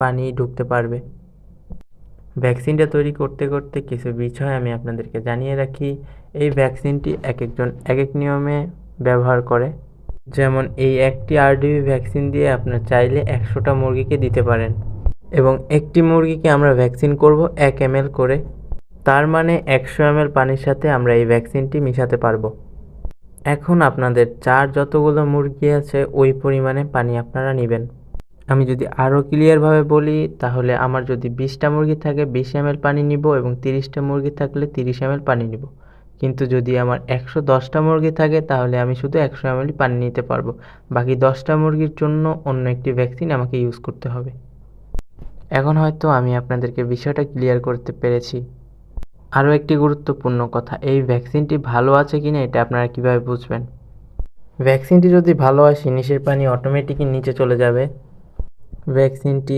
পানি ঢুকতে পারবে। ভ্যাকসিনটা তৈরি করতে করতে কিছু বিষয় আমি আপনাদেরকে জানিয়ে রাখি। এই ভ্যাকসিনটি একজন এক এক নিয়মে ব্যবহার করে। যেমন এই একটি আরডিবি ভ্যাকসিন দিয়ে আপনার চাইলে 100টা মুরগিকে দিতে পারেন এবং একটি মুরগিকে আমরা ভ্যাকসিন করব 1 ml করে। তার মানে 100 ml পানির সাথে আমরা এই ভ্যাকসিনটি মিশাতে পারবো। এখন আপনাদের যার যতগুলো মুরগি আছে ওই পরিমাণে পানি আপনারা নেবেন। আমি যদি আরও ক্লিয়ারভাবে বলি তাহলে আমার যদি 20টা মুরগি থাকে 20 ml পানি নিব এবং 30টা মুরগি থাকলে 30 ml পানি নিব। কিন্তু যদি আমার 110টা মুরগি থাকে তাহলে আমি শুধু 100 ml পানি নিতে পারবো। বাকি 10টা মুরগির জন্য অন্য একটি ভ্যাকসিন আমাকে ইউজ করতে হবে। এখন হয়তো আমি আপনাদেরকে বিষয়টা ক্লিয়ার করতে পেরেছি। আরও একটি গুরুত্বপূর্ণ কথা, এই ভ্যাকসিনটি ভালো আছে কিনা এটা আপনারা কিভাবে বুঝবেন? ভ্যাকসিনটি যদি ভালো হয় নিচের পানি অটোমেটিকই নিচে চলে যাবে। ভ্যাকসিনটি